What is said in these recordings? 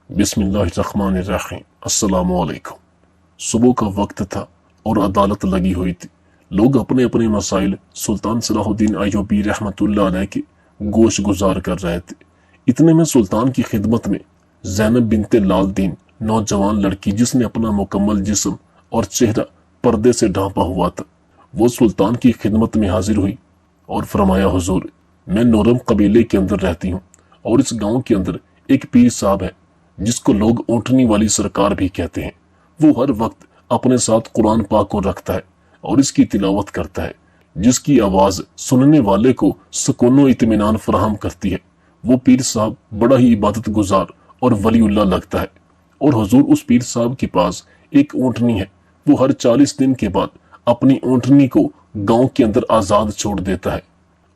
बिस्मिल्लाहिर्रहमानिर्रहीम। अस्सलामुअलैकुम। सुबह का वक्त था और अदालत लगी हुई थी। लोग अपने अपने मसाइल सुल्तान सलाहुद्दीन अय्यूबी रहमतुल्लाह अलैह के गोश गुजार कर रहे थे। इतने में सुल्तान की खिदमत में ज़ैनब बिनते लालदीन, नौजवान लड़की जिसने अपना मुकम्मल जिस्म और चेहरा पर्दे से ढांपा हुआ था, वो सुल्तान की खिदमत में हाजिर हुई और फरमाया, हुजूर, मैं नूरम कबीले के अंदर रहती हूँ और इस गांव के अंदर एक पीर साहब है जिसको लोग ऊँटनी वाली सरकार भी कहते हैं। वो हर वक्त अपने साथ कुरान पाक को रखता है और इसकी तिलावत करता है, जिसकी आवाज सुनने वाले को सुकून व इत्मीनान फराहम करती है। वो पीर साहब बड़ा ही इबादत गुजार और वलीउल्लाह लगता है। और हुजूर, उस पीर साहब के पास एक ऊँटनी है। वो हर 40 दिन के बाद अपनी ऊँटनी को गांव के अंदर आजाद छोड़ देता है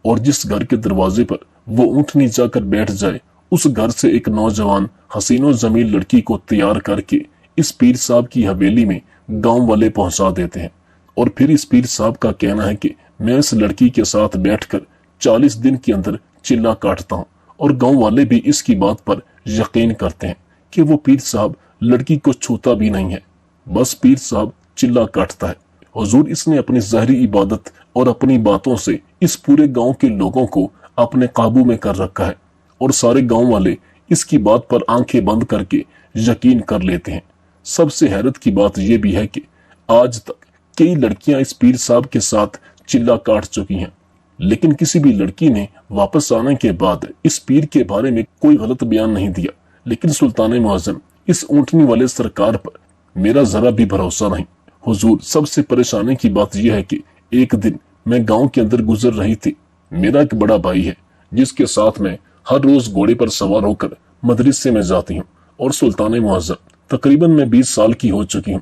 और जिस घर के दरवाजे पर वो ऊँटनी जाकर बैठ जाए, उस घर से एक नौजवान हसीनो जमील लड़की को तैयार करके इस पीर साहब की हवेली में गांव वाले पहुंचा देते हैं। और फिर इस पीर साहब का कहना है कि मैं इस लड़की के साथ बैठकर 40 दिन के अंदर चिल्ला काटता हूं और गांव वाले भी इसकी बात पर यकीन करते हैं कि वो पीर साहब लड़की को छूता भी नहीं है, बस पीर साहब चिल्ला काटता है। हुजूर, इसने अपनी ज़ाहिरी इबादत और अपनी बातों से इस पूरे गांव के लोगों को अपने काबू में कर रखा है और सारे गांव वाले इसकी बात पर आंखें बंद करके यकीन कर लेते हैं। सबसे हैरत की बात यह भी है कि आज तक कई लड़कियां इस पीर साहब के साथ चिल्ला काट चुकी हैं, लेकिन किसी भी लड़की ने वापस आने के बाद इस पीर के बारे में कोई गलत बयान नहीं दिया। लेकिन सुल्तान मुअज्जम, इस ऊँटनी वाले सरकार पर मेरा जरा भी भरोसा नहीं। हुजूर, सबसे परेशानी की बात यह है कि एक दिन मैं गांव के अंदर गुजर रही थी। मेरा एक बड़ा भाई है जिसके साथ मैं हर रोज घोड़े पर सवार होकर मदरसे में जाती हूँ। और सुल्तान मुअज्जम, तकरीबन मैं 20 साल की हो चुकी हूँ।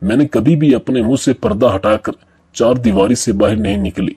मैंने कभी भी अपने मुंह से पर्दा हटाकर 4 दीवारी से बाहर नहीं निकली।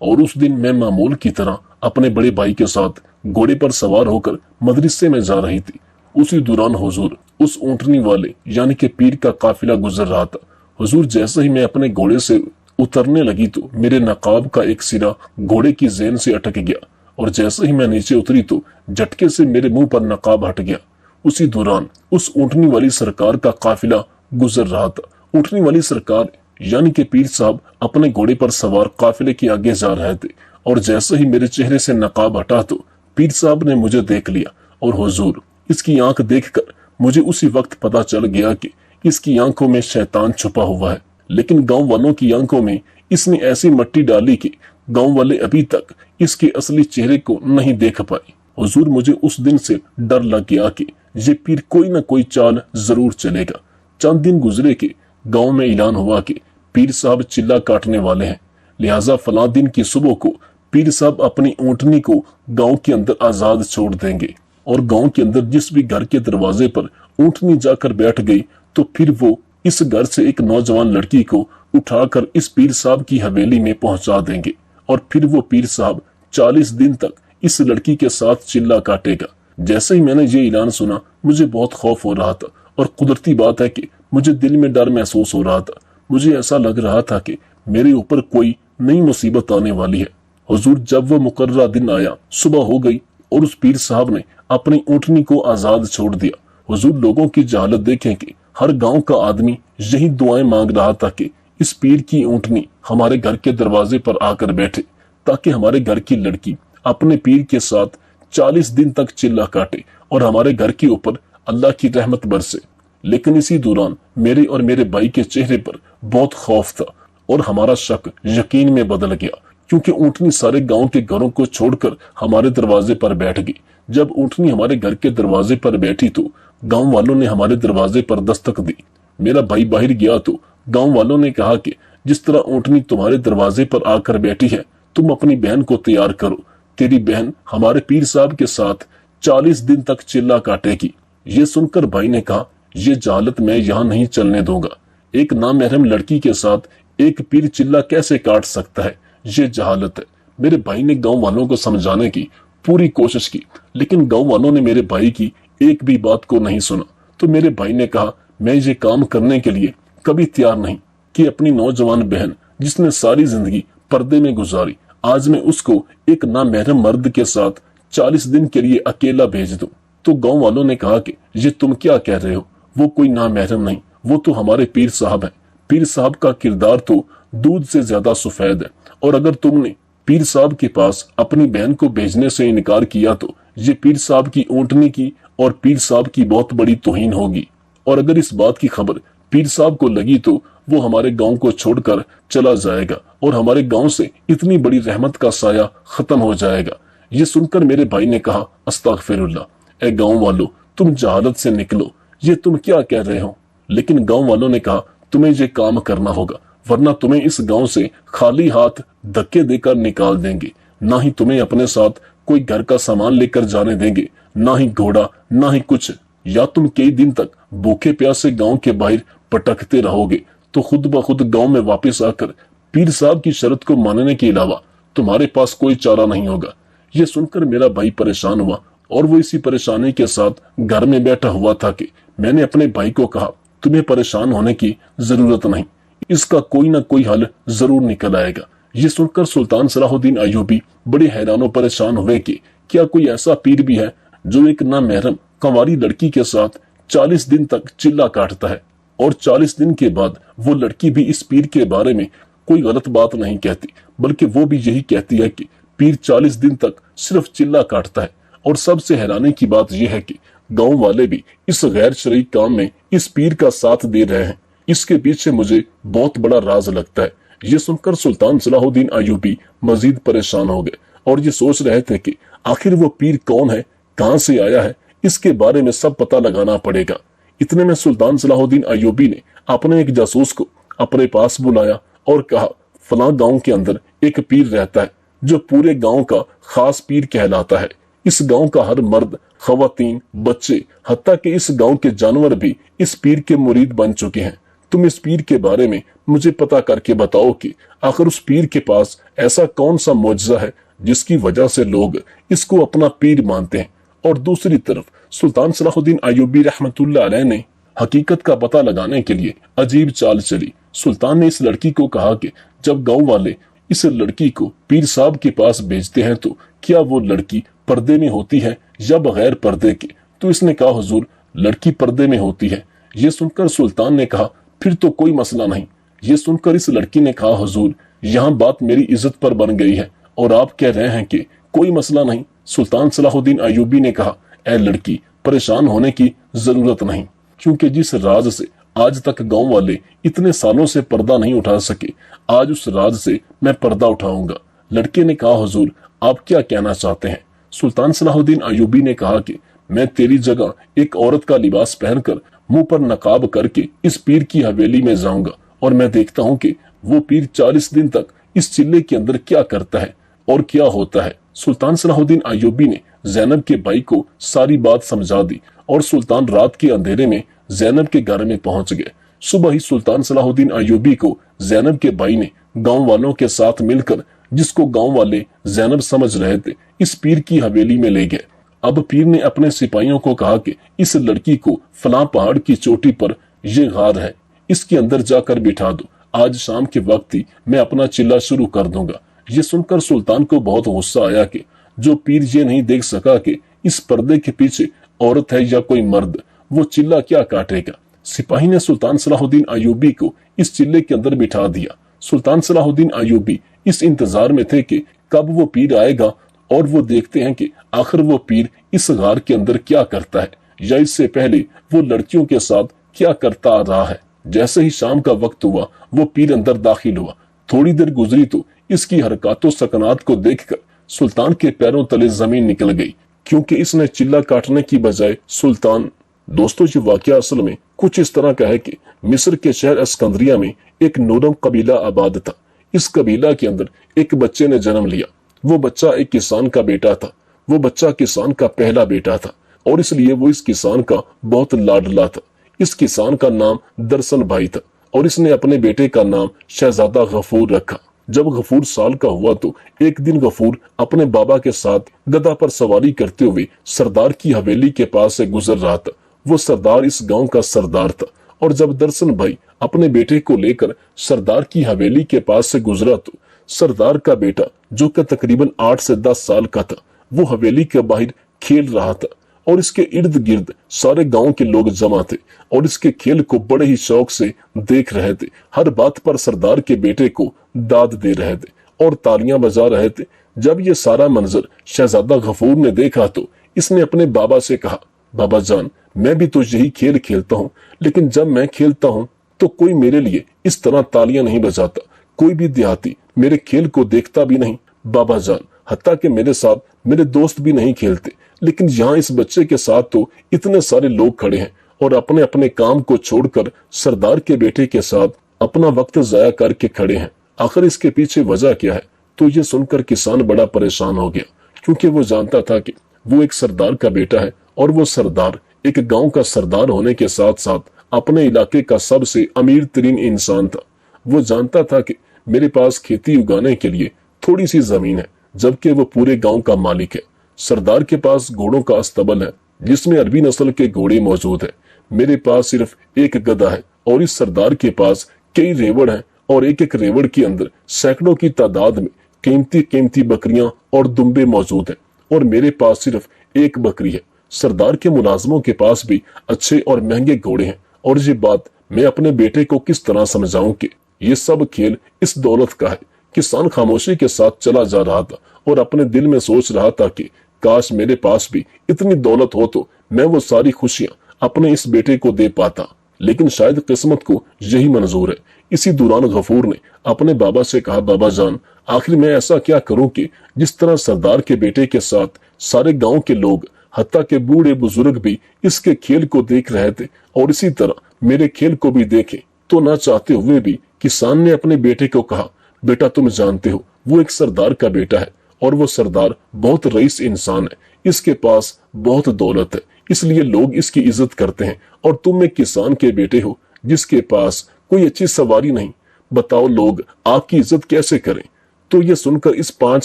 और उस दिन मैं मामूल की तरह अपने बड़े भाई के साथ घोड़े पर सवार होकर मदरसे में जा रही थी। उसी दौरान हुजूर, उस ऊँटनी वाले यानी कि पीर का काफिला गुजर रहा था। हुजूर, जैसे ही मैं अपने घोड़े से उतरने लगी तो मेरे नकाब का एक सिरा घोड़े की ज़ेन से अटक गया और जैसे ही मैं नीचे उतरी तो झटके से मेरे मुंह पर नकाब हट गया। उसी दौरान उस ऊँटनी वाली सरकार का काफिला गुजर रहा था। ऊँटनी वाली सरकार यानी कि पीर साहब अपने घोड़े पर सवार काफिले के आगे जा रहे थे और जैसे ही मेरे चेहरे से नकाब हटा तो पीर साहब ने मुझे देख लिया। और हुजूर, इसकी आंख देखकर मुझे उसी वक्त पता चल गया कि इसकी आंखों में शैतान छुपा हुआ है। लेकिन गांव वालों की आंखों में इसने ऐसी मट्टी डाली कि गांव वाले अभी तक इसके असली चेहरे को नहीं देख पाए। हुजूर, मुझे उस दिन से डर लग गया कि ये पीर कोई ना कोई चाल जरूर चलेगा। चंद दिन गुजरे कि गांव में ऐलान हुआ कि पीर साहब चिल्ला काटने वाले हैं, लिहाजा फलां दिन की सुबह को पीर साहब अपनी ऊँटनी को गांव के अंदर आजाद छोड़ देंगे। और गांव के अंदर जिस भी घर के दरवाजे पर ऊँटनी जाकर बैठ गई तो फिर वो इस घर से एक नौजवान लड़की को उठाकर इस पीर साहब की हवेली में पहुंचा देंगे और फिर वो पीर साहब 40 दिन तक इस लड़की के साथ चिल्ला काटेगा। जैसे ही मैंने ये ऐलान सुना, मुझे बहुत खौफ हो रहा था और कुदरती बात है कि मुझे दिल में डर महसूस हो रहा था। मुझे ऐसा लग रहा था कि मेरे ऊपर कोई नई मुसीबत आने वाली है। हुजूर, जब वो मुकर्ररा दिन आया, सुबह हो गई और उस पीर साहब ने अपनी ऊँटनी को आजाद छोड़ दिया। हुजूर, लोगों की जहालत देखें कि हर गांव का आदमी यही दुआएं मांग रहा था कि इस पीर की ऊँटनी हमारे घर के दरवाजे पर आकर बैठे ताकि हमारे घर की लड़की अपने पीर के साथ 40 दिन तक चिल्ला काटे और हमारे घर के ऊपर अल्लाह की रहमत बरसे। लेकिन इसी दौरान मेरे और मेरे भाई के चेहरे पर बहुत खौफ था और हमारा शक यकीन में बदल गया, क्योंकि ऊँटनी सारे गांव के घरों को छोड़कर हमारे दरवाजे पर बैठ गई। जब ऊँटनी हमारे घर के दरवाजे पर बैठी तो गांव वालों ने हमारे दरवाजे पर दस्तक दी। मेरा भाई बाहर गया तो गांव वालों ने कहा कि जिस तरह ऊँटनी तुम्हारे दरवाजे पर आकर बैठी है, तुम अपनी बहन को तैयार करो। तेरी बहन हमारे पीर साहब के साथ 40 दिन तक चिल्ला काटेगी। ये सुनकर भाई ने कहा, यह जहालत मैं यहाँ नहीं चलने दूंगा। एक नामहरम लड़की के साथ एक पीर चिल्ला कैसे काट सकता है? ये जहालत है। मेरे भाई ने गांव वालों को समझाने की पूरी कोशिश की, लेकिन गांव वालों ने मेरे भाई की एक भी बात को नहीं सुना। तो मेरे भाई ने कहा, मैं ये काम करने के लिए कभी तैयार नहीं कि अपनी नौजवान बहन जिसने सारी जिंदगी पर्दे में गुजारी, आज मैं उसको एक नामहरम मर्द के साथ 40 दिन के लिए अकेला भेज दूं। तो गांव वालों ने कहा कि ये तुम क्या कह रहे हो, वो कोई नामहरम नहीं, वो तो हमारे पीर साहब हैं। पीर साहब का किरदार तो दूध से ज्यादा सफेद है, और अगर तुमने पीर साहब के पास अपनी बहन को भेजने से इनकार किया तो ये पीर साहब की ऊँटनी की और पीर साहब की बहुत बड़ी तौहीन होगी। और अगर इस बात की खबर पीर साहब को लगी तो वो हमारे गांव को छोड़कर चला जाएगा और हमारे गांव से इतनी बड़ी रहमत का साया खत्म हो जाएगा। ये सुनकर मेरे भाई ने कहा, अस्तगफिरुल्लाह, ए गांव वालों, तुम जहालत से निकलो, ये तुम क्या कह रहे हो। लेकिन गांव वालों ने कहा, तुम्हें ये काम करना होगा, वरना तुम्हें इस गांव से खाली हाथ धक्के देकर निकाल देंगे। ना ही तुम्हें अपने साथ कोई घर का सामान लेकर जाने देंगे, ना ही घोड़ा, ना ही कुछ। या तुम कई दिन तक भूखे प्यासे गांव के बाहर पटकते रहोगे तो खुद ब खुद गांव में वापस आकर पीर साहब की शर्त को मानने के अलावा तुम्हारे पास कोई चारा नहीं होगा। ये सुनकर मेरा भाई परेशान हुआ और वो इसी परेशानी के साथ घर में बैठा हुआ था कि मैंने अपने भाई को कहा, तुम्हें परेशान होने की जरूरत नहीं, इसका कोई ना कोई हल जरूर निकल आएगा। ये सुनकर सुल्तान सलाहुद्दीन अय्यूबी बड़े हैरान और परेशान हुए कि क्या कोई ऐसा पीर भी है जो एक नामहरम कंवारी लड़की के साथ 40 दिन तक चिल्ला काटता है, और 40 दिन के बाद वो लड़की भी इस पीर के बारे में कोई गलत बात नहीं कहती, बल्कि वो भी यही कहती है कि पीर 40 दिन तक सिर्फ चिल्ला काटता है। और सबसे हैरानी की बात यह है कि गांव वाले भी इस गैर शरई काम में इस पीर का साथ दे रहे हैं। इसके पीछे मुझे बहुत बड़ा राज लगता है। ये सुनकर सुल्तान सलाहुद्दीन अय्यूबी मजीद परेशान हो गए और ये सोच रहे थे कि आखिर वो पीर कौन है, कहां से आया है, इसके बारे में सब पता लगाना पड़ेगा। इतने में सुल्तान सलाहुद्दीन अय्यूबी ने अपने एक जासूस को अपने पास बुलाया और कहा, फलां गांव के अंदर एक पीर रहता है जो पूरे गांव का खास पीर कहलाता है। इस गांव का हर मर्द, खवातीन, बच्चे, हत्ता कि इस गांव के जानवर भी इस पीर के मुरीद बन चुके हैं। तुम इस पीर के बारे में मुझे पता करके बताओ कि आखिर उस पीर के पास ऐसा कौन सा मौजज़ा है जिसकी वजह से लोग इसको अपना पीर मानते हैं। और दूसरी तरफ सुल्तान सलाहुद्दीन अय्यूबी रहमतुल्लाह अलैह ने हकीकत का पता लगाने के लिए अजीब चाल चली। सुल्तान ने इस लड़की को कहा कि जब गांव वाले इस लड़की को पीर साहब के पास भेजते हैं तो क्या वो लड़की पर्दे में होती है या बगैर पर्दे के। तो इसने कहा, हुजूर, लड़की पर्दे में होती है। ये सुनकर सुल्तान ने कहा, फिर तो कोई मसला नहीं। ये सुनकर इस लड़की ने कहा, हुजूर, यहाँ बात मेरी इज्जत पर बन गई है और आप कह रहे हैं कि कोई मसला नहीं। सुल्तान सलाहुद्दीन अय्यूबी ने कहा, ऐ लड़की, परेशान होने की जरूरत नहीं, क्योंकि जिस राज से आज तक गांव वाले इतने सालों से पर्दा नहीं उठा सके, आज उस राज से मैं पर्दा उठाऊंगा। लड़के ने कहा, हुजूर, आप क्या कहना चाहते हैं। सुल्तान सलाहुद्दीन अय्यूबी ने कहा कि मैं तेरी जगह एक औरत का लिबास पहनकर मुंह पर नकाब करके इस पीर की हवेली में जाऊंगा और मैं देखता हूं कि वो पीर 40 दिन तक इस चिल्ले के अंदर क्या करता है और क्या होता है। सुल्तान सलाहुद्दीन अय्यूबी ने ज़ैनब के भाई को सारी बात समझा दी और सुल्तान रात के अंधेरे में ज़ैनब के घर में पहुंच गए। सुबह ही सुल्तान सलाहुद्दीन अय्यूबी को ज़ैनब के भाई ने गांव वालों के साथ मिलकर, जिसको गांव वाले ज़ैनब समझ रहे थे, इस पीर की हवेली में ले गए। अब पीर ने अपने सिपाहियों को कहा कि इस लड़की को फलां पहाड़ की चोटी पर ये गार है, इसके अंदर जाकर बिठा दो। आज शाम के वक्त ही मैं अपना चिल्ला शुरू कर दूंगा। ये सुनकर सुल्तान को बहुत गुस्सा आया कि जो पीर ये नहीं देख सका कि इस पर्दे के पीछे औरत है या कोई मर्द, वो चिल्ला क्या काटेगा। सिपाही ने सुल्तान सलाहुद्दीन अय्यूबी को इस चिल्ले के अंदर बिठा दिया। सुल्तान सलाहुद्दीन अय्यूबी इस इंतजार में थे कि कब वो पीर आएगा और वो देखते हैं कि आखिर वो पीर इस गार के अंदर क्या करता है या इससे पहले वो लड़कियों के साथ क्या करता आ रहा है। जैसे ही शाम का वक्त हुआ, वो पीर अंदर दाखिल हुआ। थोड़ी देर गुजरी तो इसकी हरकतों सकनात को देखकर सुल्तान के पैरों तले जमीन निकल गई, क्योंकि इसने चिल्ला काटने की बजाय सुल्तान। दोस्तों, ये वाकया असल में कुछ इस तरह का है कि मिस्र के शहर अस्कंद्रिया में एक नूरम कबीला आबाद था। इस कबीला के अंदर एक बच्चे ने जन्म लिया। वो बच्चा एक किसान का बेटा था। वो बच्चा किसान का पहला बेटा था और इसलिए वो इस किसान का बहुत लाडला था। इस किसान का नाम दरसन भाई था और इसने अपने बेटे का नाम शहजादा गफूर रखा। जब गफूर साल का हुआ तो एक दिन गफूर अपने बाबा के साथ गधा पर सवारी करते हुए सरदार की हवेली के पास से गुजर रहा था। वो सरदार इस गांव का सरदार था और जब दरसन भाई अपने बेटे को लेकर सरदार की हवेली के पास से गुजरा तो सरदार का बेटा, जो कि तकरीबन 8 से 10 साल का था, वो हवेली के बाहर खेल रहा था। और इसके इर्द गिर्द सारे गांव के लोग जमा थे और इसके खेल को बड़े ही शौक से देख रहे थे। हर बात पर सरदार के बेटे को दाद दे रहे थे और तालियां बजा रहे थे। जब ये सारा मंजर शहजादा गफूर ने देखा तो इसने अपने बाबा से कहा, बाबा जान, मैं भी तो यही खेल खेलता हूँ, लेकिन जब मैं खेलता हूँ तो कोई मेरे लिए इस तरह तालियां नहीं बजाता, कोई भी देहाती मेरे खेल को देखता भी नहीं। बाबा जान, हत्ता कि मेरे साथ मेरे दोस्त भी नहीं खेलते, लेकिन यहाँ इस बच्चे के साथ तो इतने सारे लोग खड़े हैं और अपने अपने काम को छोड़कर सरदार के बेटे के साथ अपना वक्त जाया करके खड़े हैं। आखिर इसके पीछे वजह क्या है? तो ये सुनकर किसान बड़ा परेशान हो गया, क्योंकि वो जानता था कि वो एक सरदार का बेटा है और वो सरदार एक गांव का सरदार होने के साथ साथ अपने इलाके का सबसे अमीर तरीन इंसान था। वो जानता था कि मेरे पास खेती उगाने के लिए थोड़ी सी जमीन है, जबकि वो पूरे गांव का मालिक है। सरदार के पास घोड़ों का अस्तबल है जिसमें अरबी नस्ल के घोड़े मौजूद है। मेरे पास सिर्फ एक गधा है और इस सरदार के पास कई रेवड़ हैं और एक एक रेवड़ के अंदर सैकड़ों की तादाद में कीमती कीमती बकरियां और दुम्बे मौजूद हैं और मेरे पास सिर्फ एक बकरी है। सरदार के मुलाजमों के पास भी अच्छे और महंगे घोड़े हैं और ये बात मैं अपने बेटे को किस तरह समझाऊं कि ये सब खेल इस दौलत का है। किसान खामोशी के साथ चला जा रहा था और अपने दिल में सोच रहा था कि काश मेरे पास भी इतनी दौलत हो तो मैं वो सारी खुशियां अपने इस बेटे को दे पाता, लेकिन शायद किस्मत को यही मंजूर है। इसी दौरान गफूर ने अपने बाबा से कहा, बाबा जान, आखिर मैं ऐसा क्या करूं कि जिस तरह सरदार के बेटे के साथ सारे गांव के लोग हत्ता के बूढ़े बुजुर्ग भी इसके खेल को देख रहे थे और इसी तरह मेरे खेल को भी देखें। तो ना चाहते हुए भी किसान ने अपने बेटे को कहा, बेटा तुम जानते हो वो एक सरदार का बेटा है और वो सरदार बहुत रईस इंसान है, इसके पास बहुत दौलत है, इसलिए लोग इसकी इज्जत करते हैं और तुम एक किसान के बेटे हो जिसके पास कोई अच्छी सवारी नहीं। बताओ लोग आपकी इज्जत कैसे करें? तो ये सुनकर इस 5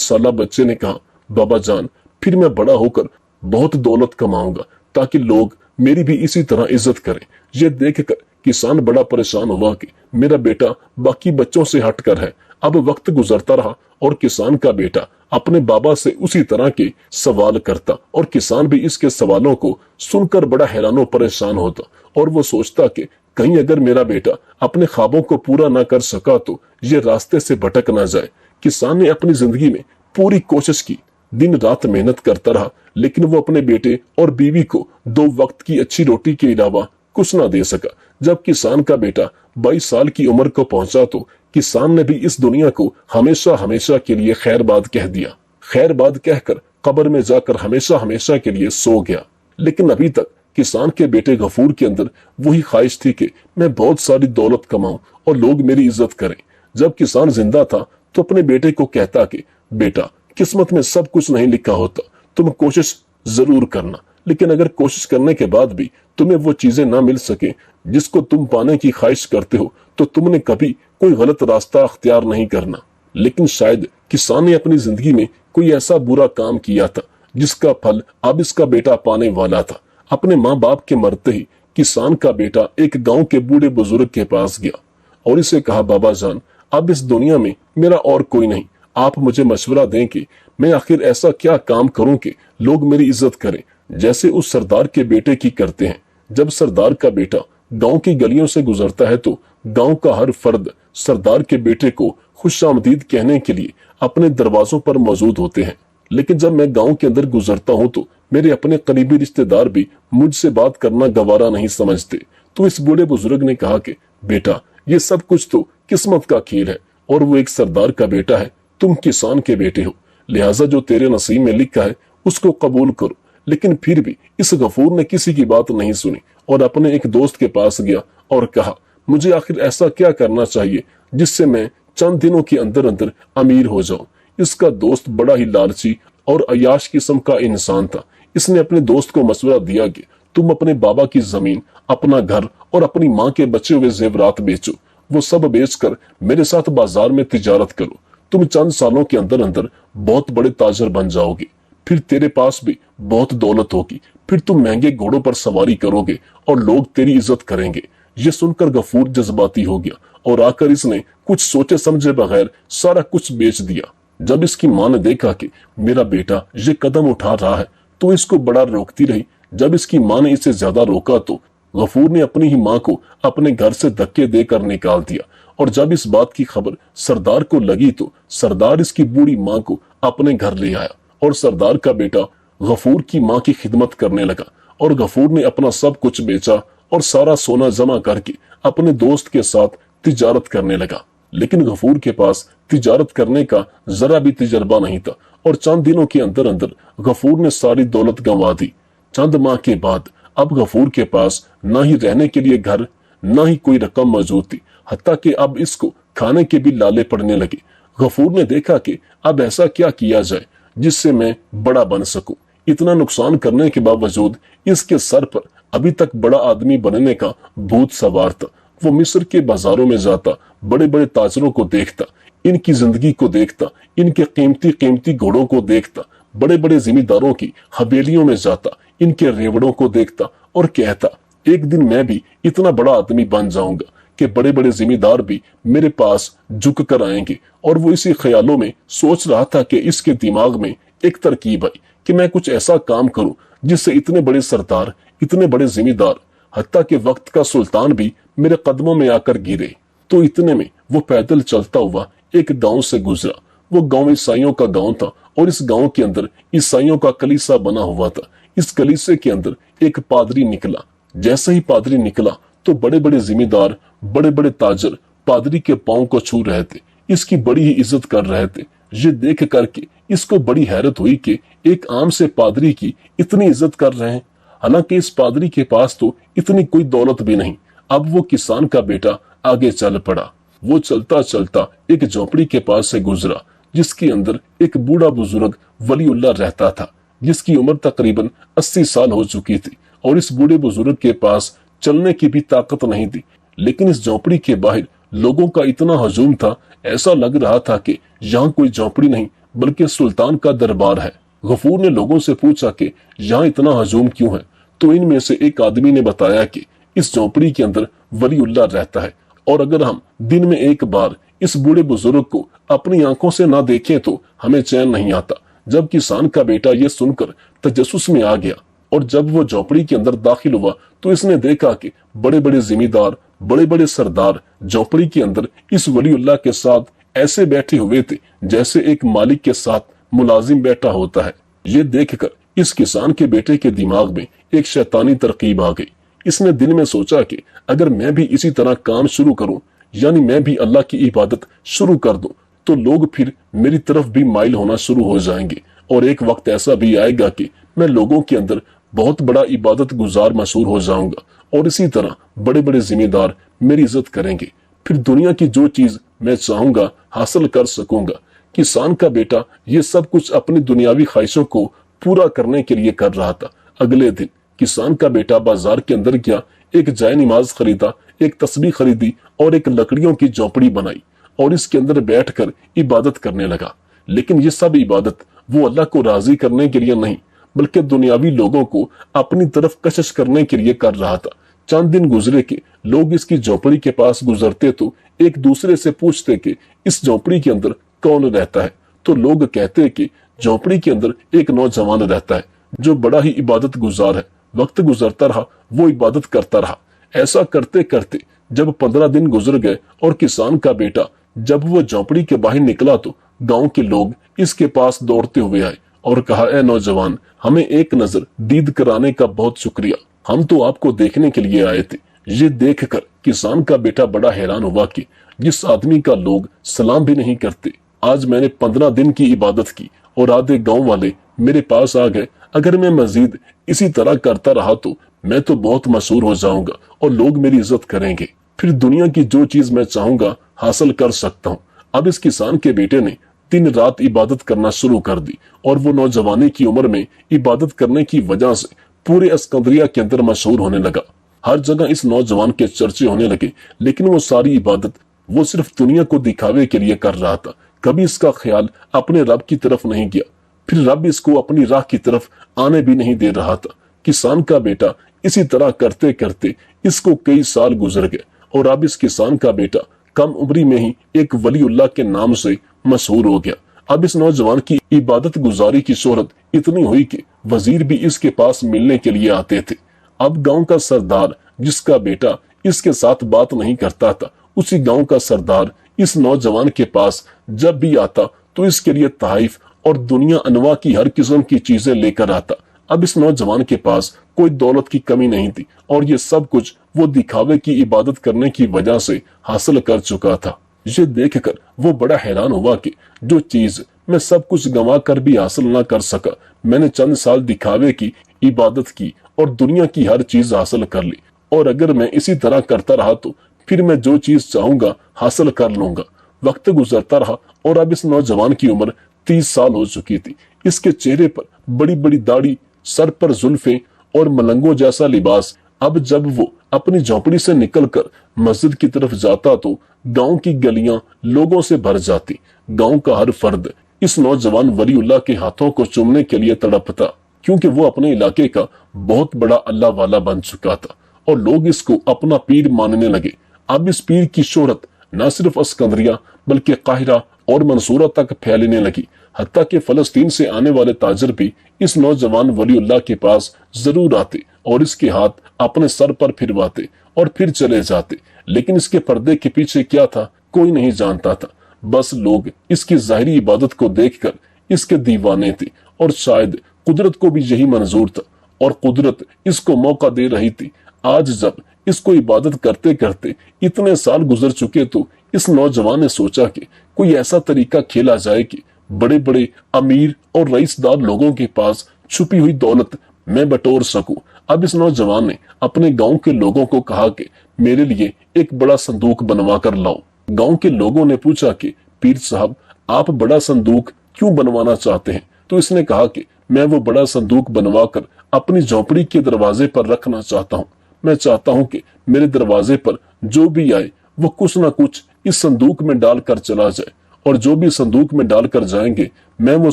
साला बच्चे ने कहा, बाबा जान, फिर मैं बड़ा होकर बहुत दौलत कमाऊंगा ताकि लोग मेरी भी इसी तरह इज्जत करें। ये देखकर किसान बड़ा परेशान हुआ कि मेरा बेटा बाकी बच्चों से हटकर है। अब वक्त गुजरता रहा और किसान का बेटा अपने बाबा से उसी तरह के सवाल करता और किसान भी इसके सवालों को सुनकर बड़ा हैरान और परेशान होता और वो सोचता कि कहीं अगर मेरा बेटा अपने ख्वाबों को पूरा ना कर सका तो ये रास्ते से भटक ना जाए। किसान ने अपनी जिंदगी में पूरी कोशिश की, दिन रात मेहनत करता रहा, लेकिन वो अपने बेटे और बीवी को 2 वक्त की अच्छी रोटी के अलावा कुछ ना दे सका। जब किसान का बेटा 22 साल की उम्र को पहुंचा तो किसान ने भी इस दुनिया को हमेशा हमेशा के लिए खैरबाद कह दिया। खैरबाद कहकर कब्र में जाकर हमेशा हमेशा के लिए सो गया। लेकिन अभी तक किसान के बेटे गफूर के अंदर वही ख्वाहिश थी कि मैं बहुत सारी दौलत कमाऊं और लोग मेरी इज्जत करें। जब किसान जिंदा था तो अपने बेटे को कहता कि बेटा, किस्मत में सब कुछ नहीं लिखा होता, तुम कोशिश जरूर करना, लेकिन अगर कोशिश करने के बाद भी तुम्हें वो चीजें ना मिल सके जिसको तुम पाने की ख्वाहिश करते हो तो तुमने कभी कोई गलत रास्ता अख्तियार नहीं करना। लेकिन शायद किसान ने अपनी जिंदगी में कोई ऐसा बुरा काम किया था जिसका फल अब इसका बेटा पाने वाला था। अपने माँ बाप के मरते ही किसान का बेटा एक गांव के बूढ़े बुजुर्ग के पास गया और इसे कहा, बाबा जान, अब इस दुनिया में मेरा और कोई नहीं, आप मुझे मशवरा दें कि मैं आखिर ऐसा क्या काम करूं कि लोग मेरी इज्जत करें, जैसे उस सरदार के बेटे की करते हैं। जब सरदार का बेटा गांव की गलियों से गुजरता है तो गांव का हर फर्द सरदार के बेटे को खुशामदीद कहने के लिए अपने दरवाजों पर मौजूद होते हैं। लेकिन जब मैं गांव के अंदर गुजरता हूं तो मेरे अपने करीबी रिश्तेदार भी मुझसे बात करना गवारा नहीं समझते। तो इस बूढ़े बुजुर्ग ने कहा कि बेटा, ये सब कुछ तो किस्मत का खेल है और वो एक सरदार का बेटा है, तुम किसान के बेटे हो, लिहाजा जो तेरे नसीब में लिखा है उसको कबूल करो। लेकिन फिर भी इस गफूर ने किसी की बात नहीं सुनी और अपने एक दोस्त के पास गया और कहा, मुझे आखिर ऐसा क्या करना चाहिए जिससे मैं चंद दिनों के अंदर अंदर अमीर हो जाऊं। इसका दोस्त बड़ा ही लालची और अयाश किस्म का इंसान था। इसने अपने दोस्त को मशवरा दिया कि तुम अपने बाबा की जमीन, अपना घर और अपनी माँ के बचे हुए जेवरात बेचो, वो सब बेचकर मेरे साथ बाजार में तिजारत करो। तुम चंद सालों के अंदर अंदर बहुत बड़े ताजर बन जाओगे, फिर तेरे पास भी बहुत दौलत होगी, फिर तुम महंगे घोड़ों पर सवारी करोगे और लोग तेरी इज्जत करेंगे। ये सुनकर गफूर जज्बाती हो गया और आकर इसने कुछ सोचे समझे बगैर सारा कुछ बेच दिया। जब इसकी मां ने देखा कि मेरा बेटा ये कदम उठा रहा है तो इसको बड़ा रोकती रही, जब इसकी मां ने इसे ज्यादा रोका तो गफूर ने अपनी ही मां को अपने घर से धक्के देकर निकाल दिया। और जब इस बात की खबर सरदार को लगी तो सरदार इसकी बूढ़ी मां को अपने घर ले आया और सरदार का बेटा गफूर की मां की खिदमत करने लगा। और गफूर ने अपना सब कुछ बेचा और सारा सोना जमा करके अपने दोस्त के साथ तिजारत करने लगा। लेकिन गफूर के पास तिजारत करने का जरा भी तजर्बा नहीं था और चंद दिनों के अंदर अंदर गफूर ने सारी दौलत गंवा दी। चंद माह के बाद अब गफूर के पास ना ही रहने के लिए घर, ना ही कोई रकम मौजूद थी, हत्ता कि अब इसको खाने के भी लाले पड़ने लगे। गफूर ने देखा कि अब ऐसा क्या किया जाए जिससे मैं बड़ा बन सकूं। इतना नुकसान करने के बावजूद इसके सर पर अभी तक बड़ा आदमी बनने का भूत सवार था। वो मिस्र के बाजारों में जाता, बड़े बड़े ताजरों को देखता, इनकी जिंदगी को देखता, इनके कीमती कीमती घोड़ों को देखता, बड़े बड़े जिम्मेदारों की हवेलियों में जाता, इनके रेवड़ों को देखता और कहता एक दिन मैं भी इतना बड़ा आदमी बन जाऊंगा कि बड़े बड़े जिम्मेदार भी मेरे पास झुक कर आएंगे। और वो इसी ख्यालों में सोच रहा था कि इसके दिमाग में एक तरकीब आई कि मैं कुछ ऐसा काम करूं जिससे इतने बड़े सरदार, इतने बड़े जिम्मेदार, हत्ता के वक्त का सुल्तान भी मेरे कदमों में आकर गिरे। तो इतने में वो पैदल चलता हुआ एक गांव से गुजरा। वो गांव ईसाइयों का गांव था और इस गांव के अंदर ईसाइयों का कलीसा बना हुआ था। इस कलीसे के अंदर एक पादरी निकला। जैसे ही पादरी निकला तो बड़े बड़े जिम्मेदार, बड़े बड़े ताजर पादरी के पांव को छू रहे थे, इसकी बड़ी ही इज्जत कर रहे थे। ये देख करके इसको बड़ी हैरत हुई कि एक आम से पादरी की इतनी इज्जत कर रहे हैं। हालांकि इस पादरी के पास तो इतनी कोई दौलत भी नहीं। अब वो किसान का बेटा आगे चल पड़ा। वो चलता चलता एक झोपड़ी के पास से गुजरा जिसके अंदर एक बूढ़ा बुजुर्ग वलीउल्लाह रहता था, जिसकी उम्र तकरीबन 80 साल हो चुकी थी और इस बूढ़े बुजुर्ग के पास चलने की भी ताकत नहीं थी। लेकिन इस झोपड़ी के बाहर लोगों का इतना हजूम था, ऐसा लग रहा था कि यहाँ कोई झोपड़ी नहीं बल्कि सुल्तान का दरबार है। गफूर ने लोगों से पूछा कि यहाँ इतना हजूम क्यों है। तो इनमें से एक आदमी ने बताया कि इस झोपड़ी के अंदर वलीउल्लाह रहता है और अगर हम दिन में एक बार इस बूढ़े बुजुर्ग को अपनी आंखों से ना देखें तो हमें चैन नहीं आता। जब किसान का बेटा ये सुनकर तजस्सुस में आ गया और जब वो झोपड़ी के अंदर दाखिल हुआ तो इसने देखा कि बड़े बड़े जिम्मेदार, बड़े बड़े सरदार झोपड़ी के अंदर इस वलीउल्लाह के साथ ऐसे बैठे हुए थे जैसे एक मालिक के साथ मुलाजिम बैठा होता है। ये देखकर इस किसान के बेटे के दिमाग में एक शैतानी तरकीब आ गई। इसने दिल में सोचा कि अगर मैं भी इसी तरह काम शुरू करूं, यानी मैं भी अल्लाह की इबादत शुरू कर दूं, तो लोग फिर मेरी तरफ भी माइल होना शुरू हो जाएंगे और एक वक्त ऐसा भी आएगा कि मैं लोगों के अंदर बहुत बड़ा इबादत गुजार मशहूर हो जाऊंगा और इसी तरह बड़े बड़े जिम्मेदार मेरी इज्जत करेंगे। फिर दुनिया की जो चीज मैं चाहूंगा हासिल कर सकूंगा। किसान का बेटा ये सब कुछ अपनी दुनियावी ख्वाहिशों को पूरा करने के लिए कर रहा था। अगले दिन किसान का बेटा बाजार के अंदर गया, एक जाय नमाज खरीदा, एक तस्बीह खरीदी और एक लकड़ियों की झोपड़ी बनाई और इसके अंदर बैठकर इबादत करने लगा। लेकिन ये सब इबादत वो अल्लाह को राजी करने के लिए नहीं बल्कि दुनियावी लोगों को अपनी तरफ कशिश करने के लिए कर रहा था। चंद दिन गुजरे के लोग इसकी झोपड़ी के पास गुजरते तो एक दूसरे से पूछते कि इस झोपड़ी के अंदर कौन रहता है। तो लोग कहते कि झोपड़ी के अंदर एक नौजवान रहता है जो बड़ा ही इबादत गुजार है। वक्त गुजरता रहा, वो इबादत करता रहा। ऐसा करते करते जब 15 दिन गुजर गए और किसान का बेटा जब वो झोपड़ी के बाहर निकला तो गांव के लोग इसके पास दौड़ते हुए आए और कहा, ए नौजवान, हमें एक नजर दीद कराने का बहुत शुक्रिया, हम तो आपको देखने के लिए आए थे। ये देखकर किसान का बेटा बड़ा हैरान हुआ कि जिस आदमी का लोग सलाम भी नहीं करते, आज मैंने 15 दिन की इबादत की और आधे गांव वाले मेरे पास आ गए। अगर मैं मजीद इसी तरह करता रहा तो मैं तो बहुत मशहूर हो जाऊंगा और लोग मेरी इज्जत करेंगे। फिर दुनिया की जो चीज मैं चाहूंगा हासिल कर सकता हूँ। अब इस किसान के बेटे ने दिन रात इबादत करना शुरू कर दी और वो नौजवानी की उम्र में इबादत करने की वजह से पूरे अस्कंदरिया के अंदर मशहूर होने लगा। हर जगह इस नौजवान के चर्चे होने लगे। लेकिन वो सारी इबादत वो सिर्फ दुनिया को दिखावे के लिए कर रहा था। कभी इसका ख्याल अपने रब की तरफ नहीं गया। फिर रब इसको अपनी राह की तरफ आने भी नहीं दे रहा था। किसान का बेटा इसी तरह करते करते इसको कई साल गुजर गए और अब इस किसान का बेटा कम उम्री में ही एक वलीउल्लाह के नाम से मशहूर हो गया। अब इस नौजवान की इबादत गुजारी की शोहरत इतनी हुई कि वजीर भी इसके पास मिलने के लिए आते थे। अब गांव का सरदार जिसका बेटा इसके साथ बात नहीं करता था, उसी गांव का सरदार इस नौजवान के पास जब भी आता तो इसके लिए तहरीफ और दुनिया अनवा की हर किस्म की चीजें लेकर आता। अब इस नौजवान के पास कोई दौलत की कमी नहीं थी और ये सब कुछ वो दिखावे की इबादत करने की वजह से हासिल कर चुका था। ये देखकर वो बड़ा हैरान हुआ कि जो चीज मैं सब कुछ गंवा कर भी हासिल ना कर सका, मैंने चंद साल दिखावे की इबादत की और दुनिया की हर चीज हासिल कर ली। और अगर मैं इसी तरह करता रहा तो फिर मैं जो चीज चाहूंगा हासिल कर लूंगा। वक्त गुजरता रहा और अब इस नौजवान की उम्र 30 साल हो चुकी थी। इसके चेहरे पर बड़ी बड़ी दाढ़ी, सर पर जुल्फे और मलंगों जैसा लिबास। अब जब वो अपनी झोपड़ी से निकलकर मस्जिद की तरफ जाता तो गांव की गलियां लोगों से भर जाती। गांव का हर फर्द इस नौजवान वलीउल्लाह के हाथों को चूमने के लिए तड़पता, क्योंकि वो अपने इलाके का बहुत बड़ा अल्लाह वाला बन चुका था और लोग इसको अपना पीर मानने लगे। अब इस पीर की शोहरत न सिर्फ अस्कंदरिया बल्कि काहिरा और मंसूरा तक फैलने लगी। हत्ता कि फलस्तीन से आने वाले ताजर भी इस नौजवान वलीउल्लाह के पास जरूर आते और इसके हाथ अपने सर पर फिरवाते और फिर चले जाते। लेकिन इसके पर्दे के पीछे क्या था कोई नहीं जानता था। बस लोग इसकी जाहिरी इबादत को देखकर इसके दीवाने थे और शायद कुदरत को भी यही मंजूर था और कुदरत इसको मौका दे रही थी। आज जब इसको इबादत करते करते इतने साल गुजर चुके तो इस नौजवान ने सोचा कि कोई ऐसा तरीका खेला जाए कि बड़े बड़े अमीर और रईसदार लोगों के पास छुपी हुई दौलत मैं बटोर सकूं। अब इस नौजवान ने अपने गांव के लोगों को कहा कि मेरे लिए एक बड़ा संदूक बनवा कर लाओ। गांव के लोगों ने पूछा कि पीर साहब, आप बड़ा संदूक क्यों बनवाना चाहते हैं? तो इसने कहा कि मैं वो बड़ा संदूक बनवाकर अपनी झोपड़ी के दरवाजे पर रखना चाहता हूँ। मैं चाहता हूँ कि मेरे दरवाजे पर जो भी आए वो कुछ ना कुछ इस संदूक में डालकर चला जाए और जो भी संदूक में डालकर जाएंगे मैं वो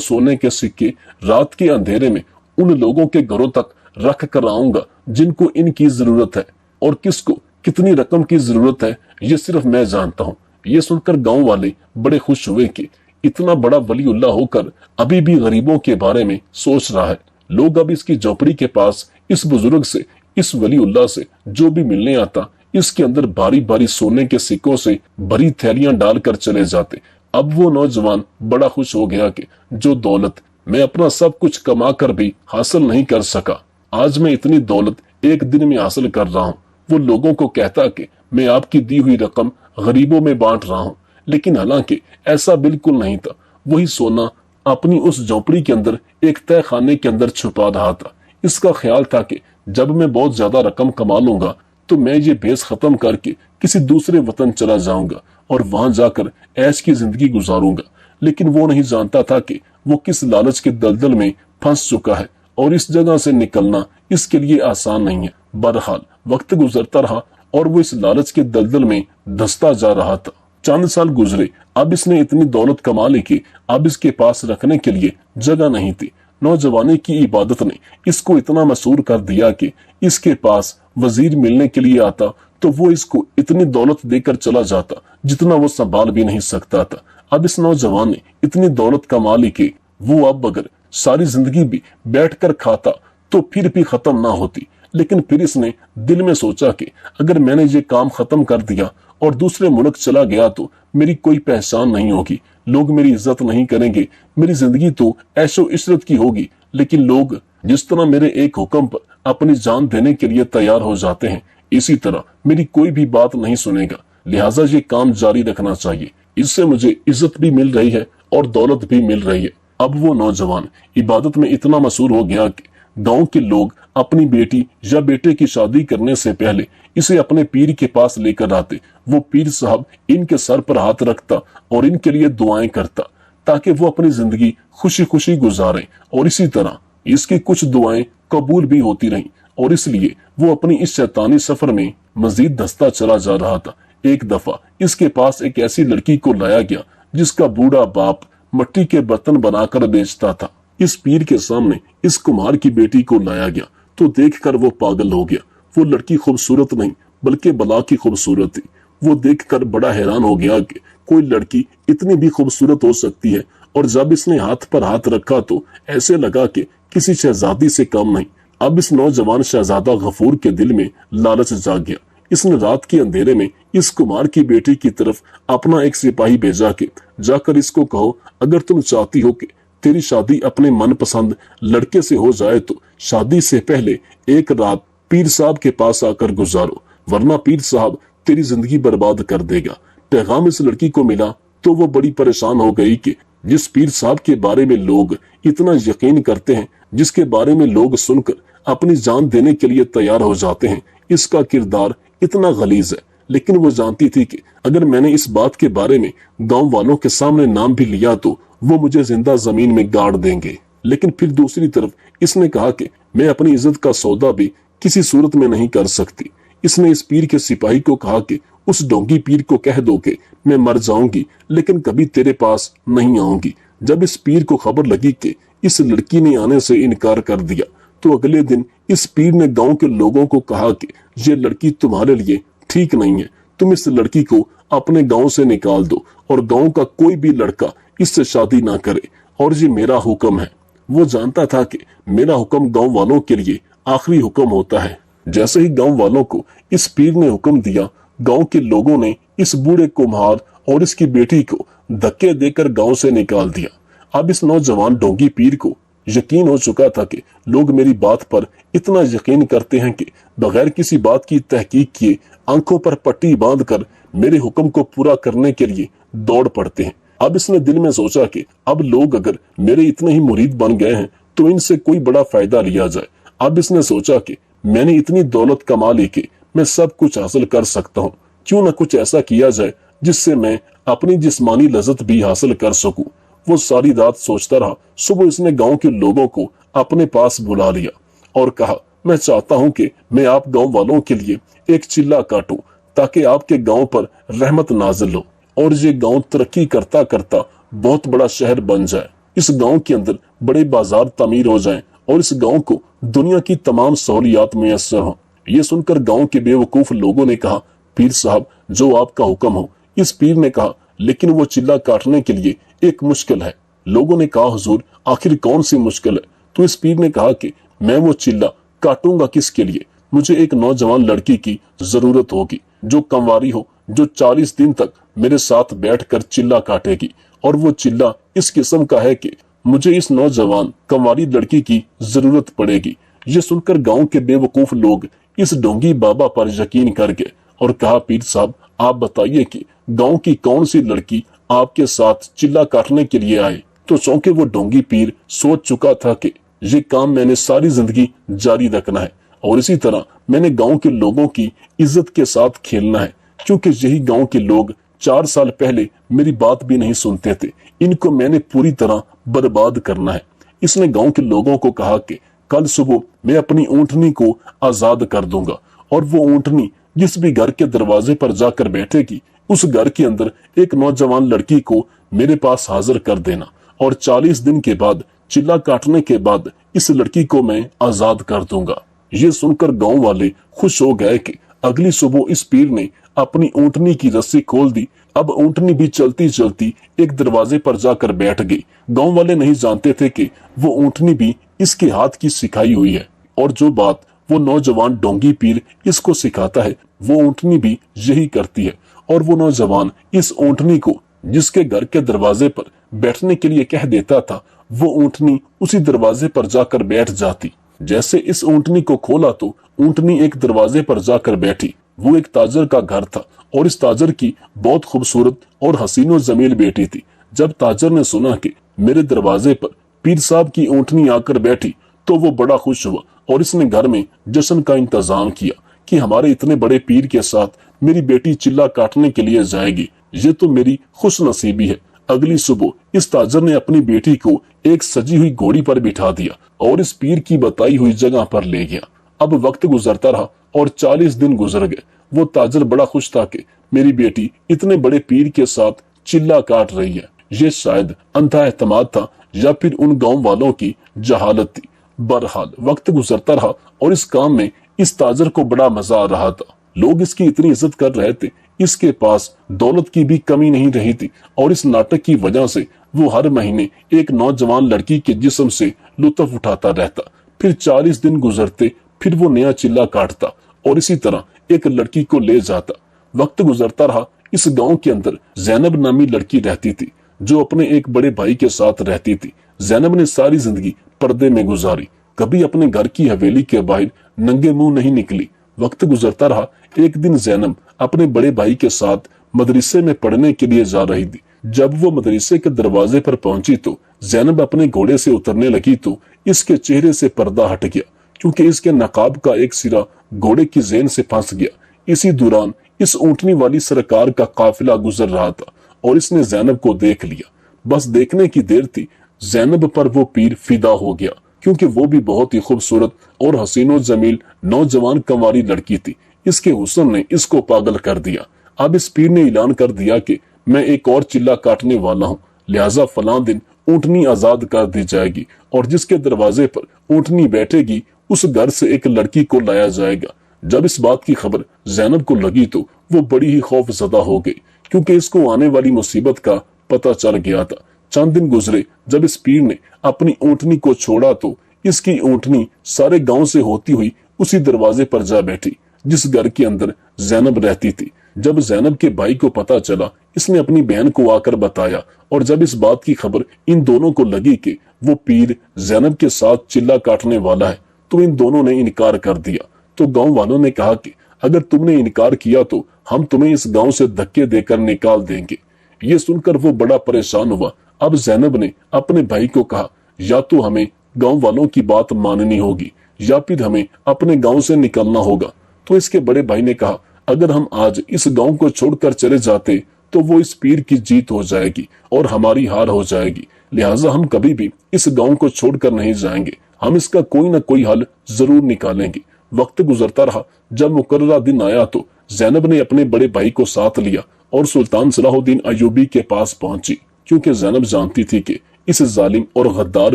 सोने के सिक्के रात के अंधेरे में उन लोगों के घरों तक रख कर आऊंगा जिनको इनकी जरूरत है और किसको कितनी रकम की जरूरत है ये सिर्फ मैं जानता हूँ। ये सुनकर गांव वाले बड़े खुश हुए कि इतना बड़ा वलीउल्लाह होकर अभी भी गरीबों के बारे में सोच रहा है। लोग अब इसकी झोपड़ी के पास इस बुजुर्ग से, इस वलीउल्लाह से जो भी मिलने आता इसके अंदर भारी भारी सोने के सिक्कों से भरी थैलियां डालकर चले जाते। अब वो नौजवान बड़ा खुश हो गया कि जो दौलत मैं अपना सब कुछ कमा कर भी हासिल नहीं कर सका, आज मैं इतनी दौलत एक दिन में हासिल कर रहा हूँ। वो लोगों को कहता कि मैं आपकी दी हुई रकम गरीबों में बांट रहा हूँ, लेकिन हालांकि ऐसा बिल्कुल नहीं था। वही सोना अपनी उस झोपड़ी के अंदर एक तय खाने के अंदर छुपा रहा था। इसका ख्याल था कि जब मैं बहुत ज्यादा रकम कमा लूंगा तो मैं ये भेस खत्म करके किसी दूसरे वतन चला जाऊंगा और वहां जाकर ऐश की जिंदगी गुजारूंगा। लेकिन वो नहीं जानता था कि वो किस लालच के दलदल में फंस चुका है और इस जगह से निकलना इसके लिए आसान नहीं है। बहरहाल वक्त गुजरता रहा और वो इस लालच के दलदल में धंसता जा रहा था। चंद साल गुजरे। अब इसने इतनी दौलत कमा ली कि अब इसके पास रखने के लिए जगह नहीं थी। नौजवानी की इबादत ने इसको इतना मशहूर कर दिया कि इसके पास वजीर मिलने के लिए आता तो वो इसको इतनी दौलत देकर चला जाता जितना वो संभाल भी नहीं सकता था। अब इस नौजवान ने इतनी दौलत कमा ली कि वो अब अगर सारी जिंदगी भी बैठकर खाता तो फिर भी खत्म ना होती। लेकिन फिर इसने दिल में सोचा कि अगर मैंने ये काम खत्म कर दिया और दूसरे मुल्क चला गया तो मेरी कोई पहचान नहीं होगी, लोग मेरी इज्जत नहीं करेंगे, मेरी जिंदगी तो ऐशो इशरत की होगी। लेकिन लोग जिस तरह मेरे एक हुक्म पर अपनी जान देने के लिए तैयार हो जाते हैं, इसी तरह मेरी कोई भी बात नहीं सुनेगा। लिहाजा ये काम जारी रखना चाहिए। इससे मुझे इज्जत भी मिल रही है और दौलत भी मिल रही है। अब वो नौजवान इबादत में इतना मशहूर हो गया कि गांव के लोग अपनी बेटी या बेटे की शादी करने से पहले इसे अपने पीर के पास लेकर आते। वो पीर साहब इनके सर पर हाथ रखता और इनके लिए दुआएं करता ताकि वो अपनी जिंदगी खुशी खुशी गुजारें। और इसी तरह इसकी कुछ दुआएं कबूल भी होती रहीं और इसलिए वो अपनी इस शैतानी सफर में मजीद धंसता चला जा रहा था। एक दफा इसके पास एक ऐसी लड़की को लाया गया जिसका बूढ़ा बाप मट्टी के बर्तन बनाकर बेचता था। इस पीर के सामने इस कुम्हार की बेटी को लाया गया तो देखकर वो पागल हो गया। वो लड़की खूबसूरत नहीं बल्कि बला की खूबसूरत थी। वो देखकर बड़ा हैरान हो गया कि कोई लड़की इतनी भी खूबसूरत हो सकती है और जब इसने हाथ पर हाथ रखा तो ऐसे लगा कि किसी शहजादी से कम नहीं। अब इस नौजवान शहजादा गफूर के दिल में लालच जाग गया। इसने रात के अंधेरे में इस कुमार की बेटी की तरफ अपना एक सिपाही भेजा कि जाकर इसको कहो, अगर तुम चाहती हो कि तेरी शादी अपने मनपसंद लड़के से हो जाए तो शादी से पहले एक रात पीर साहब के पास आकर गुजारो, वरना पीर साहब तेरी जिंदगी बर्बाद कर देगा। पैगाम इस लड़की को मिला तो वो बड़ी परेशान हो गई कि जिस पीर साहब के बारे में लोग इतना यकीन करते हैं, जिसके बारे में लोग सुनकर अपनी जान देने के लिए तैयार हो जाते हैं, इसका किरदार इतना गलीज है। लेकिन वो जानती थी कि अगर मैंने इस बात के बारे में गांव वालों के सामने नाम भी लिया तो वो मुझे जिंदा जमीन में गाड़ देंगे। लेकिन फिर दूसरी तरफ इसने कहा कि मैं अपनी इज्जत का सौदा भी किसी सूरत में नहीं कर सकती। इसने इस पीर के सिपाही को कहा कि उस डोंगी पीर को कह दो कि मैं मर जाऊंगी लेकिन कभी तेरे पास नहीं आऊंगी। जब इस पीर को खबर लगी कि इस लड़की ने आने से इनकार कर दिया तो अगले दिन इस पीर ने गांव के लोगों को कहा कि ये लड़की तुम्हारे लिए ठीक नहीं है, तुम इस लड़की को अपने गांव से निकाल दो और गांव का कोई भी लड़का इससे शादी ना करे, और ये मेरा हुक्म है। वो जानता था कि मेरा हुक्म गांव वालों के लिए आखिरी हुक्म होता है। जैसे ही गांव वालों को इस पीर ने हुक्म दिया, गांव के लोगों ने इस बूढ़े कुम्हार और इसकी बेटी को धक्के देकर गांव से निकाल दिया। अब इस नौजवान डोंगी पीर को यकीन हो चुका था कि लोग मेरी बात पर इतना यकीन करते हैं कि बगैर किसी बात की तहकीक किए आंखों पर पट्टी बांधकर मेरे हुक्म को पूरा करने के लिए दौड़ पड़ते हैं। अब इसने दिल में सोचा कि अब लोग अगर मेरे इतने ही मुरीद बन गए हैं तो इनसे कोई बड़ा फायदा लिया जाए। अब इसने सोचा कि मैंने इतनी दौलत कमा ली कि मैं सब कुछ हासिल कर सकता हूँ, क्यों न कुछ ऐसा किया जाए जिससे मैं अपनी जिस्मानी लज्जत भी हासिल कर सकूं। वो सारी रात सोचता रहा। सुबह इसने गांव के लोगों को अपने पास बुला लिया और कहा, मैं चाहता हूं कि मैं आप गांव वालों के लिए एक चिल्ला काटूं ताकि आपके गांव पर रहमत नाजिल हो और ये गांव तरक्की करता करता बहुत बड़ा शहर बन जाए। इस गांव के अंदर बड़े बाजार तामीर हो जाएं और इस गांव को दुनिया की तमाम सहूलियात मुयस्सर हों। ये सुनकर गांव के बेवकूफ लोगों ने कहा, पीर साहब जो आपका हुक्म हो। इस पीर ने कहा, लेकिन वो चिल्ला काटने के लिए एक मुश्किल है। लोगों ने कहा, हुजूर आखिर कौन सी मुश्किल है? तो इस पीर ने कहा कि मैं वो चिल्ला काटूंगा किसके लिए? मुझे एक नौजवान लड़की की जरूरत होगी जो कंवारी हो, जो 40 दिन तक मेरे साथ बैठकर चिल्ला काटेगी, और वो चिल्ला इस किस्म का है कि मुझे इस नौजवान कंवारी लड़की की जरूरत पड़ेगी। ये सुनकर गांव के बेवकूफ लोग इस डोंगी बाबा पर यकीन कर गए और कहा, पीर साहब आप बताइए कि गांव की कौन सी लड़की आपके साथ चिल्ला काटने के लिए आए? तो चौंके वो डोंगी पीर सोच चुका था कि ये काम मैंने सारी जिंदगी जारी रखना है और इसी तरह मैंने गांव के लोगों की इज्जत के साथ खेलना है, क्योंकि यही गांव के लोग 4 साल पहले मेरी बात भी नहीं सुनते थे। इनको मैंने पूरी तरह बर्बाद करना है। इसने गांव के लोगों को कहा कि कल सुबह मैं अपनी ऊंटनी को आजाद कर दूंगा और वो ऊंटनी जिस भी घर के दरवाजे पर जाकर बैठेगी उस घर के अंदर एक नौजवान लड़की को मेरे पास हाजिर कर देना, और 40 दिन के बाद चिल्ला काटने के बाद इस लड़की को मैं आजाद कर दूंगा। ये सुनकर गांव वाले खुश हो गए कि अगली सुबह इस पीर ने अपनी ऊंटनी की रस्सी खोल दी। अब ऊंटनी भी चलती चलती एक दरवाजे पर जाकर बैठ गई। गांव वाले नहीं जानते थे कि वो ऊंटनी भी इसके हाथ की सिखाई हुई है, और जो बात वो नौजवान डोंगी पीर इसको सिखाता है वो ऊंटनी भी यही करती है। और वो नौजवान इस ऊंटनी को जिसके घर के दरवाजे पर बैठने के लिए कह देता था, वो ऊंटनी उसी दरवाजे पर जाकर बैठ जाती। जैसे इस ऊंटनी को खोला तो ऊंटनी एक दरवाजे पर जाकर बैठी। वो एक ताजर का घर था और इस ताजर की बहुत खूबसूरत और हसीनो जमील बेटी थी। जब ताजर ने सुना कि मेरे दरवाजे पर पीर साहब की ऊंटनी आकर बैठी तो वो बड़ा खुश हुआ और इसने घर में जश्न का इंतजाम किया कि हमारे इतने बड़े पीर के साथ मेरी बेटी चिल्ला काटने के लिए जाएगी। ये तो मेरी खुश नसीबी है। अगली सुबह इस ताजर ने अपनी बेटी को एक सजी हुई घोड़ी पर बिठा दिया और इस पीर की बताई हुई जगह पर ले गया। अब वक्त गुजरता रहा और 40 दिन गुजर गए। वो ताजर बड़ा खुश था कि मेरी बेटी इतने बड़े पीर के साथ चिल्ला काट रही है। ये शायद अंधा एतमाद था या फिर उन गांव वालों की जहालत थी। बहरहाल वक्त गुजरता रहा और इस काम में इस ताजर को बड़ा मजा आ रहा था। लोग इसकी इतनी इज्जत कर रहे थे, इसके पास दौलत की भी कमी नहीं रही थी और इस नाटक की वजह से वो हर महीने एक नौजवान लड़की के जिस्म से लुत्फ उठाता रहता। फिर 40 दिन गुजरते, फिर वो नया चिल्ला काटता और इसी तरह एक लड़की को ले जाता। वक्त गुजरता रहा। इस गांव के अंदर जैनब नामी लड़की रहती थी जो अपने एक बड़े भाई के साथ रहती थी। जैनब ने सारी जिंदगी पर्दे में गुजारी, कभी अपने घर की हवेली के बाहर नंगे मुंह नहीं निकली। वक्त गुजरता रहा। एक दिन जैनब अपने बड़े भाई के साथ मदरसे में पढ़ने के लिए जा रही थी। जब वो मदरसे के दरवाजे पर पहुंची तो जैनब अपने घोड़े से उतरने लगी तो इसके चेहरे से पर्दा हट गया, क्योंकि इसके नकाब का एक सिरा घोड़े की जेन से फंस गया। इसी दौरान इस ऊंटनी वाली सरकार का काफिला गुजर रहा था और इसने जैनब को देख लिया। बस देखने की देर थी, जैनब पर वो पीर फिदा हो गया, क्योंकि वो भी बहुत ही खूबसूरत और हसीनो जमील नौजवान कंवारी लड़की थी। इसके हुस्न ने इसको पागल कर दिया। अब इस पीर ने ऐलान कर दिया कि मैं एक और चिल्ला काटने वाला हूँ, लिहाजा फलां दिन ऊंटनी आजाद कर दी जाएगी और जिसके दरवाजे पर ऊंटनी बैठेगी उस घर से एक लड़की को लाया जाएगा। जब इस बात की खबर जैनब को लगी तो वो बड़ी ही खौफजदा हो गई, क्योंकि इसको आने वाली मुसीबत का पता चल गया था। चंद दिन गुजरे। जब इस पीर ने अपनी ऊंटनी को छोड़ा तो इसकी ऊंटनी सारे गांव से होती हुई उसी दरवाजे पर जा बैठी जिस घर के अंदर जैनब रहती थी। जब जैनब के भाई को पता चला, इसने अपनी बहन को आकर बताया और जब इस बात की खबर इन दोनों को लगी कि वो पीर जैनब के साथ चिल्ला काटने वाला है तो इन दोनों ने इनकार कर दिया। तो गांव वालों ने कहा कि अगर तुमने इनकार किया तो हम तुम्हें इस गांव से धक्के देकर निकाल देंगे। ये सुनकर वो बड़ा परेशान हुआ। अब जैनब ने अपने भाई को कहा, या तो हमें गांव वालों की बात माननी होगी या फिर हमें अपने गांव से निकलना होगा। तो इसके बड़े भाई ने कहा, अगर हम आज इस गांव को छोड़कर चले जाते तो वो इस पीर की जीत हो जाएगी और हमारी हार हो जाएगी, लिहाजा हम कभी भी इस गांव को छोड़कर नहीं जाएंगे। हम इसका कोई ना कोई हल जरूर निकालेंगे। वक्त गुजरता रहा। जब मुकर्ररा दिन आया तो जैनब ने अपने बड़े भाई को साथ लिया और सुल्तान सलाहुद्दीन अय्यूबी के पास पहुंची, क्योंकि जैनब जानती थी कि इस जालिम और गद्दार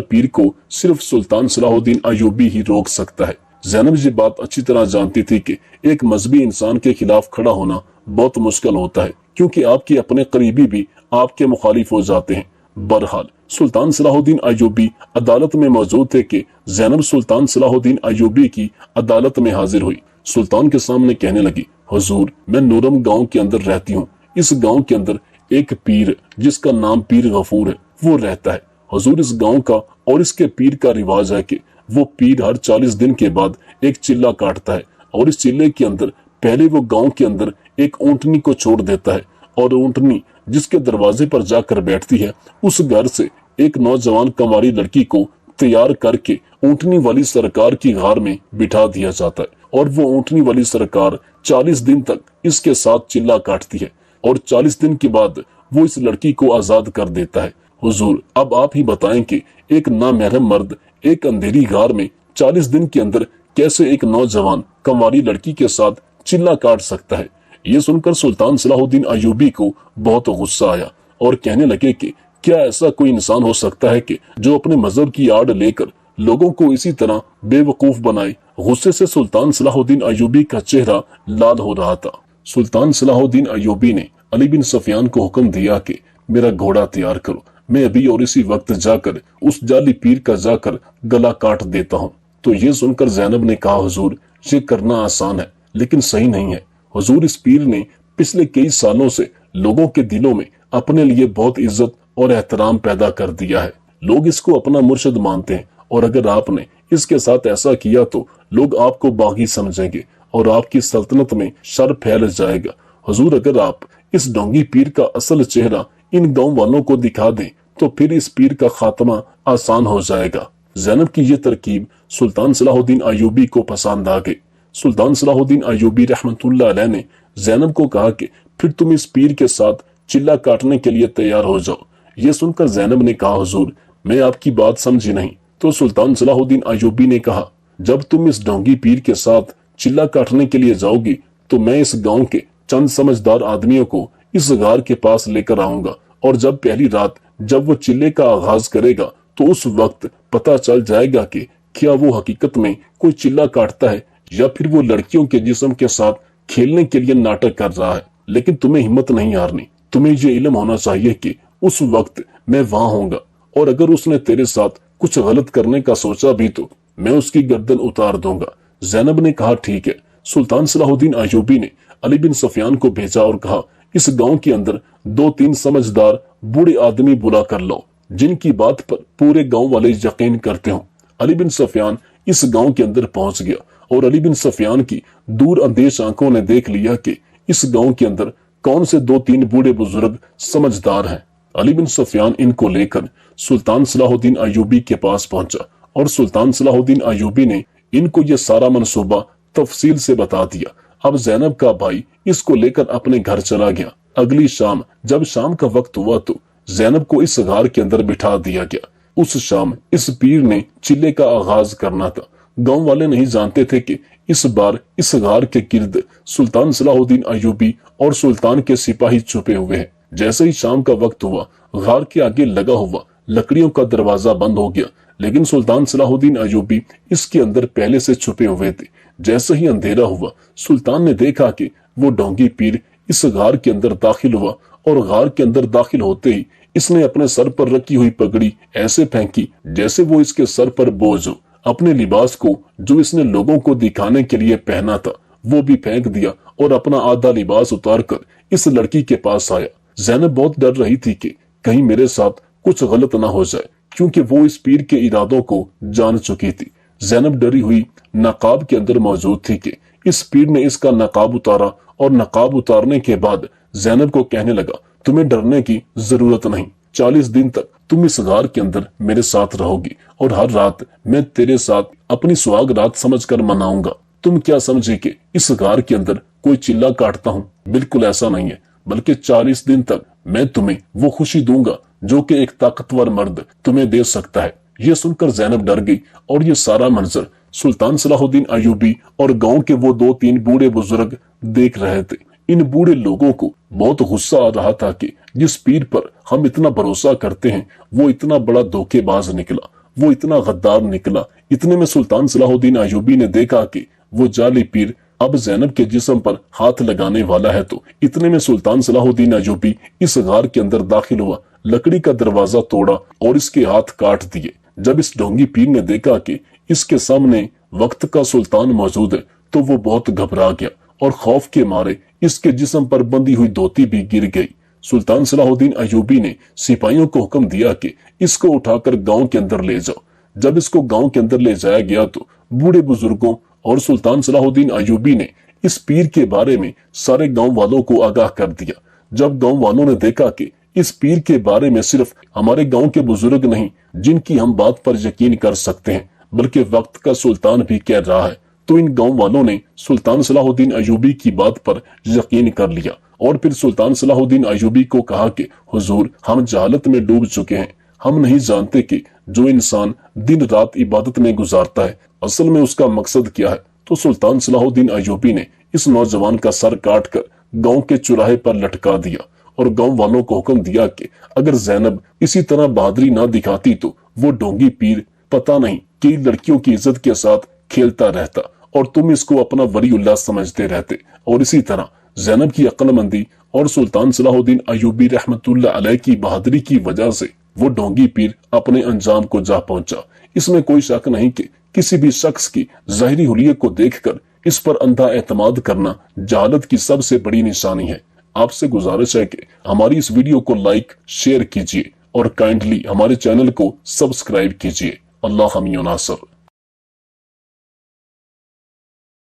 पीर को सिर्फ सुल्तान सलाहुद्दीन अय्यूबी ही रोक सकता है। जैनब ये बात अच्छी तरह जानती थी कि एक मजहबी इंसान के खिलाफ खड़ा होना बहुत मुश्किल होता है, क्योंकि आपके अपने करीबी भी आपके मुखालिफ हो जाते हैं। बहरहाल सुल्तान सलाहुद्दीन अय्यूबी अदालत में मौजूद थे कि जैनब सुल्तान सलाहुद्दीन अय्यूबी की अदालत में हाजिर हुई। सुल्तान के सामने कहने लगी, हुजूर, मैं नूरम गांव के अंदर रहती हूँ। इस गांव के अंदर एक पीर जिसका नाम पीर गफूर है वो रहता है। हुजूर, इस गांव का और इसके पीर का रिवाज है कि वो पीर हर 40 दिन के बाद एक चिल्ला काटता है और इस चिल्ले के अंदर पहले वो गांव के अंदर एक ऊंटनी को छोड़ देता है और ऊंटनी जिसके दरवाजे पर जाकर बैठती है उस घर से एक नौजवान कंवारी लड़की को तैयार करके ऊंटनी वाली सरकार की गार में बिठा दिया जाता है और वो ऊंटनी वाली सरकार 40 दिन तक इसके साथ चिल्ला काटती है और 40 दिन के बाद वो इस लड़की को आजाद कर देता है। हुजूर, अब आप ही बताएं कि एक नामहरम मर्द एक अंधेरी गार में 40 दिन के अंदर कैसे एक नौजवान कंवारी लड़की के साथ चिल्ला काट सकता है। ये सुनकर सुल्तान सलाहुद्दीन अय्यूबी को बहुत गुस्सा आया और कहने लगे कि क्या ऐसा कोई इंसान हो सकता है कि जो अपने मजहब की आड़ लेकर लोगों को इसी तरह बेवकूफ बनाए। गुस्से से सुल्तान सलाहुद्दीन अय्यूबी का चेहरा लाल हो रहा था। सुल्तान सलाहुद्दीन अय्यूबी ने अली बिन सफियान को हुक्म दिया कि मेरा घोड़ा तैयार करो, मैं अभी और इसी वक्त जाकर उस जाली पीर का जाकर गला काट देता हूँ। तो ये सुनकर जैनब ने कहा, हुजूर, ये करना आसान है लेकिन सही नहीं है। हुजूर, इस पीर ने पिछले कई सालों से लोगों के दिलों में अपने लिए बहुत इज्जत और एहतराम पैदा कर दिया है। लोग इसको अपना मुर्शिद मानते हैं और अगर आपने इसके साथ ऐसा किया तो लोग आपको बागी समझेंगे और आपकी सल्तनत में शर फैल जाएगा। हुजूर, अगर आप इस ढोंगी पीर का असल चेहरा इन गांव वालों को दिखा दें तो फिर इस पीर का खात्मा आसान हो जाएगा। जैनब की ये तरकीब सुल्तान सलाहुद्दीन अय्यूबी को पसंद आ गई। सुल्तान सलाहुद्दीन अय्यूबी रहमतुल्लाह अलैह ने जैनब को कहा कि फिर तुम इस पीर के साथ चिल्ला काटने के लिए तैयार हो जाओ। ये सुनकर जैनब ने कहा, हुजूर, मैं आपकी बात समझी नहीं। तो सुल्तान सलाहुद्दीन अय्यूबी ने कहा, जब तुम इस ढोंगी पीर के साथ चिल्ला काटने के लिए जाओगी तो मैं इस गांव के चंद समझदार आदमियों को इस गार के पास लेकर आऊंगा और जब पहली रात जब वो चिल्ले का आगाज करेगा तो उस वक्त पता चल जाएगा कि क्या वो हकीकत में कोई चिल्ला काटता है या फिर वो लड़कियों के जिस्म के साथ खेलने के लिए नाटक कर रहा है। लेकिन तुम्हें हिम्मत नहीं हारनी। तुम्हें ये इल्म होना चाहिए कि उस वक्त मैं वहां होऊंगा, और अगर उसने तेरे साथ कुछ गलत करने का सोचा भी तो मैं उसकी गर्दन उतार दूंगा। ज़ैनब ने कहा ठीक है। सुल्तान सलाहुद्दीन अय्यूबी ने अली बिन सफियान को भेजा और कहा इस गांव के अंदर 2-3 समझदार बूढ़े आदमी बुला कर लो जिनकी बात पर पूरे गांव वाले यकीन करते हो। अली बिन सफियान इस गांव के अंदर पहुंच गया और अली बिन सफियान की दूर अंदेश आंखों ने देख लिया कि इस गांव के अंदर कौन से 2-3 बूढ़े बुजुर्ग समझदार हैं। अली बिन सफियान इनको लेकर सुल्तान सलाहुद्दीन अय्यूबी के पास पहुंचा और सुल्तान सलाहुद्दीन अय्यूबी ने इनको ये सारा मंसूबा तफसील से बता दिया। अब ज़ैनब का भाई इसको लेकर अपने घर चला गया। अगली शाम जब शाम का वक्त हुआ तो ज़ैनब को इस गार के अंदर बिठा दिया गया। उस शाम इस पीर ने चिल्ले का आगाज करना था। गांव वाले नहीं जानते थे कि इस बार इस गार के गिर्द सुल्तान सलाहुद्दीन अय्यूबी और सुल्तान के सिपाही छुपे हुए हैं। जैसे ही शाम का वक्त हुआ, गार के आगे लगा हुआ लकड़ियों का दरवाजा बंद हो गया, लेकिन सुल्तान सलाहुद्दीन अय्यूबी इसके अंदर पहले से छुपे हुए थे। जैसे ही अंधेरा हुआ, सुल्तान ने देखा कि वो ढोंगी पीर इस गार के अंदर दाखिल हुआ और गार के अंदर दाखिल होते ही इसने अपने सर पर रखी हुई पगड़ी ऐसे फेंकी जैसे वो इसके सर पर बोझ हो। अपने लिबास को जो इसने लोगों को दिखाने के लिए पहना था वो भी फेंक दिया और अपना आधा लिबास उतारकर इस लड़की के पास आया। ज़ैनब बहुत डर रही थी कि कहीं मेरे साथ कुछ गलत ना हो जाए, क्योंकि वो इस पीर के इरादों को जान चुकी थी। ज़ैनब डरी हुई नकाब के अंदर मौजूद थी कि इस पीर ने इसका नकाब उतारा और नकाब उतारने के बाद ज़ैनब को कहने लगा तुम्हें डरने की जरूरत नहीं। 40 दिन तक तुम इस गार के अंदर मेरे साथ रहोगी और हर रात मैं तेरे साथ अपनी सुहाग रात समझकर मनाऊंगा। तुम क्या समझे कि इस गार के अंदर कोई चिल्ला काटता हूँ? बिल्कुल ऐसा नहीं है, बल्कि 40 दिन तक मैं तुम्हें वो खुशी दूंगा जो कि एक ताकतवर मर्द तुम्हें दे सकता है। ये सुनकर ज़ैनब डर गई और ये सारा मंजर सुल्तान सलाहुद्दीन अय्यूबी और गांव के वो 2-3 बूढ़े बुजुर्ग देख रहे थे। इन बूढ़े लोगों को बहुत गुस्सा आ रहा था कि जिस पीर पर हम इतना भरोसा करते हैं वो इतना बड़ा धोखेबाज निकला, वो इतना गद्दार निकला। इतने में सुल्तान सलाहुद्दीन अय्यूबी ने देखा कि वो जाली पीर अब ज़ैनब के जिस्म पर हाथ लगाने वाला है, तो इतने में सुल्तान सलाहुद्दीन अय्यूबी इस गार के अंदर दाखिल हुआ, लकड़ी का दरवाजा तोड़ा और इसके हाथ काट दिए। जब इस ढोंगी पीर ने देखा कि इसके सामने वक्त का सुल्तान मौजूद है तो वो बहुत घबरा गया और खौफ के मारे इसके जिस्म पर बंधी हुई धोती भी गिर गई। सुल्तान सलाहुद्दीन अय्यूबी ने सिपाहियों को हुक्म दिया कि इसको उठाकर गांव के अंदर ले जाओ। जब इसको गांव के अंदर ले जाया गया तो बूढ़े बुजुर्गों और सुल्तान सलाहुद्दीन अय्यूबी ने इस पीर के बारे में सारे गांव वालों को आगाह कर दिया। जब गांव वालों ने देखा कि इस पीर के बारे में सिर्फ हमारे गांव के बुजुर्ग नहीं जिनकी हम बात पर यकीन कर सकते हैं, बल्कि वक्त का सुल्तान भी कह रहा है, तो इन गांव वालों ने सुल्तान सलाहुद्दीन अय्यूबी की बात पर यकीन कर लिया और फिर सुल्तान सलाहुद्दीन अय्यूबी को कहा कि हुजूर, हम जहालत में डूब चुके हैं। हम नहीं जानते कि जो इंसान दिन रात इबादत में गुजारता है असल में उसका मकसद क्या है। तो सुल्तान सलाहुद्दीन अय्यूबी ने इस नौजवान का सर काट कर गाँव के चौराहे पर लटका दिया और गांव वालों को हुक्म दिया कि अगर ज़ैनब इसी तरह बहादुरी ना दिखाती तो वो ढोंगी पीर पता नहीं कि लड़कियों की इज्जत के साथ खेलता रहता और तुम इसको अपना वलीउल्लाह समझते रहते। और इसी तरह ज़ैनब की अक्लमंदी और सुल्तान सलाहुद्दीन अय्यूबी रहमतुल्लाह अलैह की बहादुरी की वजह से वो ढोंगी पीर अपने अंजाम को जा पहुंचा। इसमें कोई शक नहीं कि किसी भी शख्स की ज़ाहिरी हुलियत को देखकर इस पर अंधा एतमाद करना जहालत की सबसे बड़ी निशानी है। आपसे गुजारिश है कि हमारी इस वीडियो को लाइक शेयर कीजिए और काइंडली हमारे चैनल को सब्सक्राइब कीजिए। अल्लाह हमी नासर।